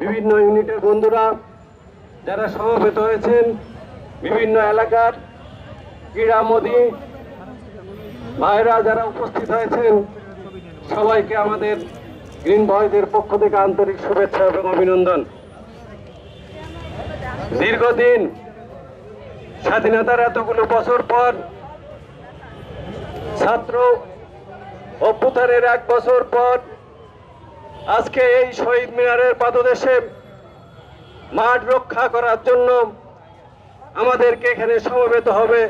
বিভিন্ন ইউনিটের বন্ধুরা যারা সমবেত হয়েছেন, বিভিন্ন এলাকার ক্রীড়ামোদী ভাইরা যারা উপস্থিত হয়েছেন, সবাইকে আমাদের গ্রিন বয়েজের পক্ষ থেকে আন্তরিক শুভেচ্ছা এবং অভিনন্দন। দীর্ঘদিন স্বাধীনতার এতগুলো বছর পর, ছাত্র অভ্যুত্থানের 1 বছর পর আজকে এই শহীদ মিনারের পাদদেশে মাঠ রক্ষা করার জন্য আমাদেরকে এখানে সমবেত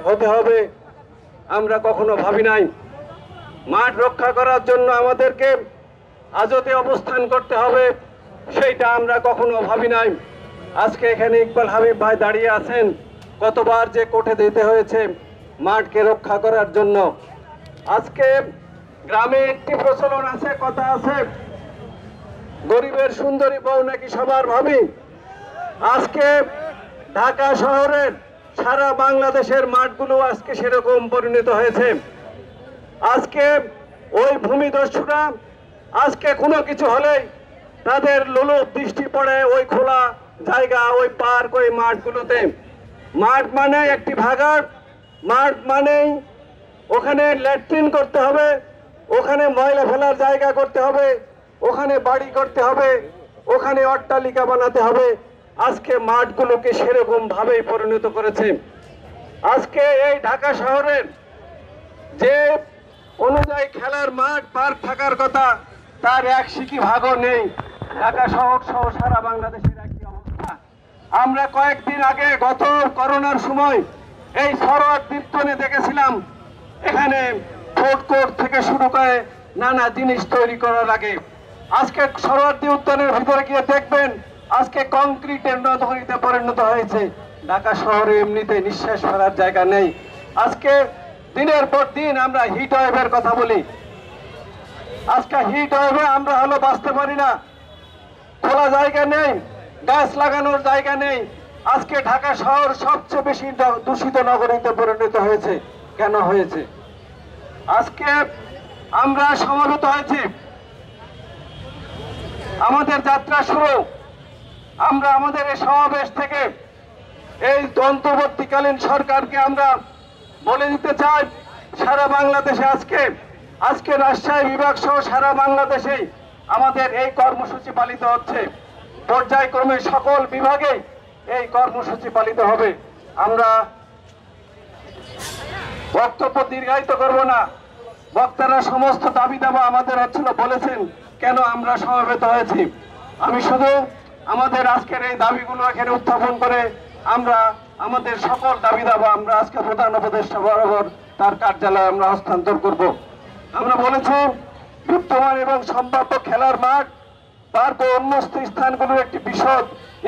হতে হবে আমরা কখনো ভাবি নাই। মাঠ রক্ষা করার জন্য আমাদেরকে আজতে অবস্থান করতে হবে সেইটা আমরা কখনো ভাবি নাই। আজকে এখানে ইকবাল হাবিব ভাই দাঁড়িয়ে আছেন, কতবার যে কোর্টে যেতে হয়েছে মাঠকে রক্ষা করার জন্য। আজকে গ্রামে একটি প্রচলন আছে, কথা আছে, গরিবের সুন্দরী বউ নাকি সবার ভাবি। আজকে ঢাকা শহরের সারা বাংলাদেশের মাঠগুলো আজকে সেরকম পরিণত হয়েছে। আজকে ওই ভূমিদস্যুরা আজকে কোনো কিছু হলেই তাদের লোলুপ দৃষ্টি পড়ে ওই খোলা জায়গা, ওই পার্ক, ওই মাঠগুলোতে। মাঠ মানে একটি ভাগাড়, মাঠ মানেই ওখানে ল্যাট্রিন করতে হবে, ওখানে ময়লা ফেলার জায়গা করতে হবে, ওখানে বাড়ি করতে হবে, ওখানে অট্টালিকা বানাতে হবে। আজকে মাঠগুলোকে সেরকম ভাবেই পরিণত করেছে। আজকে এই ঢাকা শহরের যে অনুযায়ী খেলার মাঠ পার্ক থাকার কথা, তার 1 সিকি ভাগও নেই। ঢাকা শহর সহ সারা বাংলাদেশের একই অবস্থা। আমরা কয়েকদিন আগে গত করোনার সময় এই সরোয়ার দীপ্তনে দেখেছিলাম, এখানে ফুড কোর্ট থেকে শুরু করে নানা জিনিস তৈরি করার আগে। আজকে সরোয়ার্দী উদ্যানের ভিতরে গিয়ে দেখবেন আজকে কংক্রিটের নগরীতে পরিণত হয়েছে। ঢাকা শহরে এমনিতে নিঃশ্বাস ফেলার জায়গা নেই। আজকে দিনের পর দিন আমরা হিট ওয়েভের কথা বলি। আজকে হিট ওয়েভে আমরা বাঁচতে পারি না, খোলা জায়গা নেই, গাছ লাগানোর জায়গা নেই। আজকে ঢাকা শহর সবচেয়ে বেশি দূষিত নগরীতে পরিণত হয়েছে। কেন হয়েছে? আজকে আমরা সমবেত হয়েছি, আমাদের যাত্রা শুরু। আমরা আমাদের এই সমাবেশ থেকে এই অন্তর্বর্তীকালীন সরকারকে আমরা বলে দিতে চাই, সারা বাংলাদেশে আজকে রাজশাহী বিভাগ সহ সারা বাংলাদেশেই আমাদের এই কর্মসূচি পালিত হচ্ছে। পর্যায়ক্রমে সকল বিভাগে এই কর্মসূচি পালিত হবে। আমরা বক্তব্য দীর্ঘায়িত করব না। বক্তারা সমস্ত দাবি দাবা আমাদের বলেছেন কেন আমরা সমবেত হয়েছি। আমি শুধু আমাদের আজকের এই দাবিগুলো এখানে উত্থাপন করে আমরা আমাদের সকল দাবি দাবা আমরা আজকে প্রধান উপদেষ্টা বরাবর তার কার্যালয়ে আমরা হস্তান্তর করব। আমরা বলেছি বিদ্যমান এবং সম্ভাব্য খেলার মাঠ, পার্ক ও উন্মুক্ত স্থানগুলোর একটি বিশদ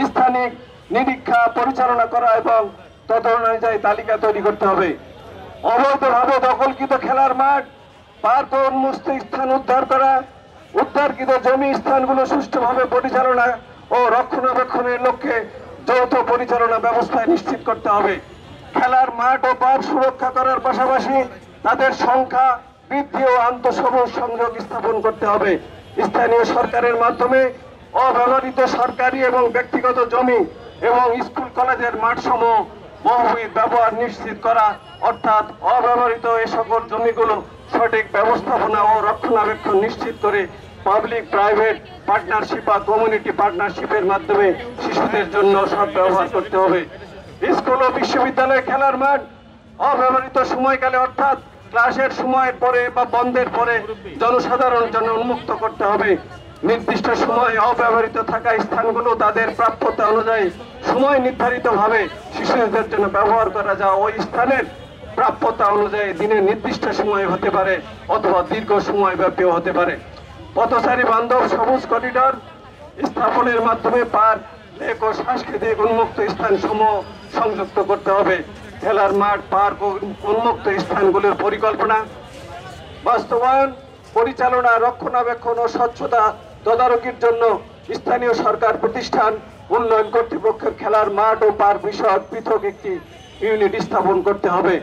স্থানিক নিরীক্ষা পরিচালনা করা এবং তদ অনুযায়ী তালিকা তৈরি করতে হবে। অবৈধভাবে দখলকৃত খেলার মাঠ, পার্ক ও উন্মুক্ত স্থান উদ্ধার করা, উদ্ধারকৃত জমি স্থানগুলো সুষ্ঠুভাবে পরিচালনা ও রক্ষণাবেক্ষণের লক্ষ্যে যৌথ পরিচালনা ব্যবস্থায় নিশ্চিত করতে হবে। খেলার মাঠ ও পার্ক সুরক্ষা করার পাশাপাশি তাদের সংখ্যা বৃদ্ধি ও আন্তঃসবুজ সংযোগ স্থাপন করতে হবে। স্থানীয় সরকারের মাধ্যমে অব্যবহৃত সরকারি এবং ব্যক্তিগত জমি এবং স্কুল কলেজের মাঠসমূহ বহুবিধ ব্যবহার নিশ্চিত করা, অর্থাৎ অব্যবহৃত এই সকল জমিগুলো সঠিক ব্যবস্থাপনা ও রক্ষণাবেক্ষণ নিশ্চিত করে পাবলিক প্রাইভেট পার্টনারশিপ বা কমিউনিটি পার্টনারশিপের মাধ্যমে শিশুদের জন্য সদ্ব্যবহার করতে হবে। স্কুল ও বিশ্ববিদ্যালয়ে খেলার মাঠ অব্যবহৃত সময়কালে অর্থাৎ ক্লাসের সময়ের পরে বা বন্ধের পরে জনসাধারণের জন্য উন্মুক্ত করতে হবে। নির্দিষ্ট সময় অব্যবহৃত থাকা স্থানগুলো তাদের প্রাপ্যতা অনুযায়ী সময় নির্ধারিতভাবে শিশুদের জন্য ব্যবহার করা যায়। ওই স্থানের প্রাপ্যতা অনুযায়ী দিনের নির্দিষ্ট সময় হতে পারে অথবা দীর্ঘ সময় ব্যাপীও হতে পারে। পথচারী বান্ধব সবুজ করিডর স্থাপনের মাধ্যমে পার্ক, লেক ও সাংস্কৃতিক উন্মুক্ত স্থান সমূহ সংযুক্ত করতে হবে। খেলার মাঠ, পার্ক ও উন্মুক্ত স্থানগুলোর পরিকল্পনা বাস্তবায়ন, পরিচালনা, রক্ষণাবেক্ষণ ও স্বচ্ছতা তদারকির জন্য স্থানীয় সরকার প্রতিষ্ঠান, উন্নয়ন কর্তৃপক্ষের খেলার মাঠ ও পার্ক বিষয়ক পৃথক একটি ইউনিট স্থাপন করতে হবে।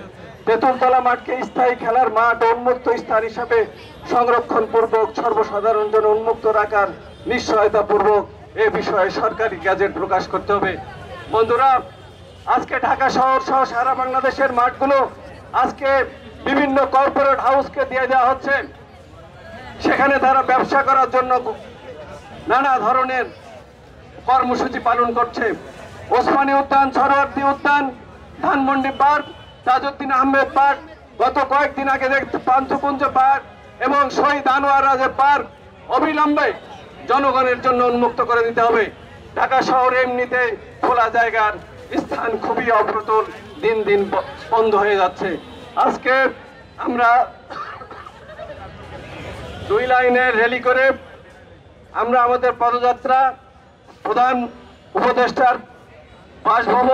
তেঁতুলতলা মাঠকে স্থায়ী খেলার মাঠ ও উন্মুক্ত স্থান হিসাবে সংরক্ষণ পূর্বক সর্বসাধারণ জন্য উন্মুক্ত রাখার নিশ্চয়তা পূর্বক এ বিষয়ে সরকারি গ্যাজেট প্রকাশ করতে হবে। বন্ধুরা, আজকে ঢাকা শহর সহ সারা বাংলাদেশের মাঠগুলো আজকে বিভিন্ন কর্পোরেট হাউসকে দিয়ে দেওয়া হচ্ছে। সেখানে তারা ব্যবসা করার জন্য নানা ধরনের কর্মসূচি পালন করছে। ওসমানী উদ্যান, সরোয়ার্দী উদ্যান, ধানমন্ডি পার্ক, তাজউদ্দিন আহমেদ পার্ক, গত কয়েকদিন আগে পান্থকুঞ্জ পার্ক এবং শহীদ আনোয়ার রাজের পার্ক অবিলম্বে জনগণের জন্য উন্মুক্ত করে দিতে হবে। ঢাকা শহরে এমনিতে খোলা জায়গার স্থান খুবই অপ্রতুল, দিন দিন বন্ধ হয়ে যাচ্ছে। আজকে আমরা 2 লাইনের র্যালি করে আমরা আমাদের পদযাত্রা প্রধান উপদেষ্টার বাসভবন